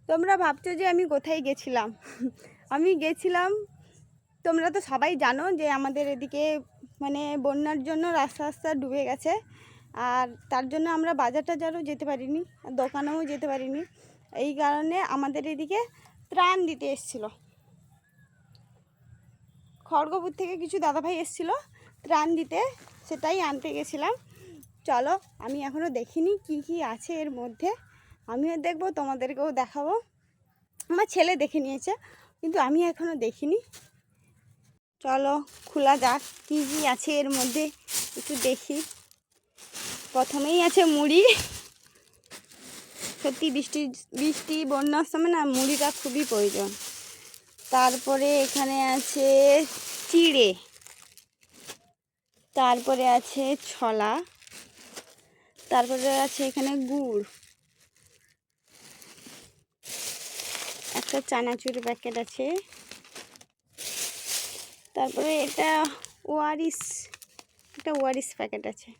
তোমরা ভাবছো যে আমি কোথায় গেছিলাম। আমি গেছিলাম, তোমরা তো সবাই জানো যে আমাদের এদিকে মানে বন্যার জন্য রাস্তা ডুবে গেছে, আর তার জন্য আমরা বাজার টাজারও যেতে পারিনি, দোকানেও যেতে পারিনি। এই কারণে আমাদের এদিকে ত্রাণ দিতে এসেছিলো, খড়গপুর থেকে কিছু দাদাভাই এসেছিলো ত্রাণ দিতে, সেটাই আনতে গেছিলাম। চলো, আমি এখনও দেখিনি কি কি আছে এর মধ্যে, আমিও দেখবো, তোমাদেরকেও দেখাবো। আমার ছেলে দেখে নিয়েছে, কিন্তু আমি এখনও দেখিনি। চলো খোলা যাক কী কী আছে এর মধ্যে, একটু দেখি। প্রথমেই আছে মুড়ি। সত্যি বৃষ্টি বন্যার সময় না মুড়িটা খুবই প্রয়োজন। তারপরে এখানে আছে চিড়ে, তারপরে আছে ছোলা, তারপরে আছে এখানে গুড়, একটা চানাচুর প্যাকেট আছে, তারপরে এটা ওয়ারিস প্যাকেট আছে।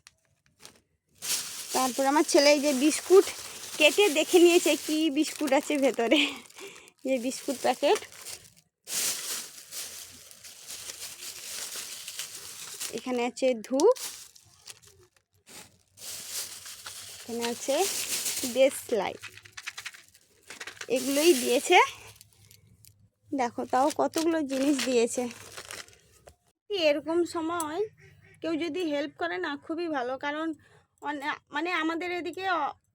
তারপর আমার ছেলে এই যে বিস্কুট কেটে দেখে নিয়েছে কি বিস্কুট আছে ভেতরে, যে বিস্কুট প্যাকেট। এখানে আছে ধূপ, এখানে আছে দেশলাই, এগুলোই দিয়েছে। দেখো তাও কতগুলো জিনিস দিয়েছে। এরকম সময় কেউ যদি হেল্প করে না খুবই ভালো, কারণ মানে আমাদের এদিকে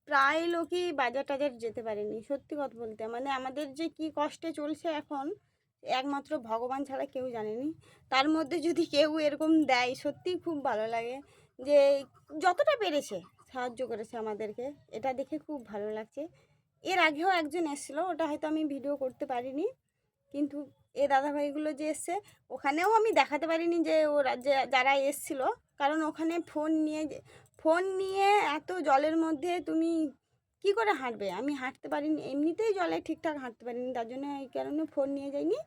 প্রায় লোকই বাজার টাজার যেতে পারেনি। সত্যি কথা বলতে মানে আমাদের যে কি কষ্টে চলছে এখন, একমাত্র ভগবান ছাড়া কেউ জানেনি। তার মধ্যে যদি কেউ এরকম দেয় সত্যি খুব ভালো লাগে, যে যতটা পেরেছে সাহায্য করেছে আমাদেরকে, এটা দেখে খুব ভালো লাগছে। এর আগেও একজন এসেছিলো, ওটা হয়তো আমি ভিডিও করতে পারিনি, কিন্তু এ দাদাভাইগুলো যে এসছে ওখানেও আমি দেখাতে পারিনি যে ওরা যারা এসছিল, কারণ ওখানে ফোন নিয়ে এত জলের মধ্যে তুমি কি করে হাঁটবে। আমি হাঁটতে পারিনি, এমনিতেই জলে ঠিকঠাক হাঁটতে পারিনি, তার জন্য এই কারণে ফোন নিয়ে যাইনি।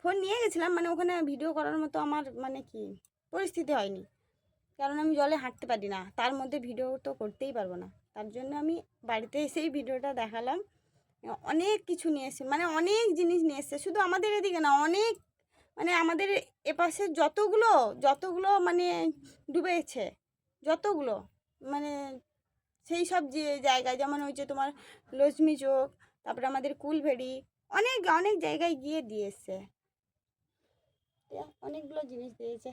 ফোন নিয়ে গেছিলাম মানে ওখানে ভিডিও করার মতো আমার মানে কি পরিস্থিতি হয়নি, কারণ আমি জলে হাঁটতে পারি না, তার মধ্যে ভিডিও তো করতেই পারবো না। তার জন্য আমি বাড়িতে এসেই ভিডিওটা দেখালাম। অনেক কিছু নিয়ে এসছে, মানে অনেক জিনিস নিয়ে এসছে, শুধু আমাদের এদিকে না, অনেক মানে আমাদের এপাশে যতগুলো মানে ডুবেছে, যতগুলো মানে সেই সব যে জায়গায়, যেমন হচ্ছে তোমার লক্ষ্মী চোক, তারপরে আমাদের কুলভেড়ি, অনেক অনেক জায়গায় গিয়ে দিয়ে এসছে, অনেকগুলো জিনিস দিয়েছে।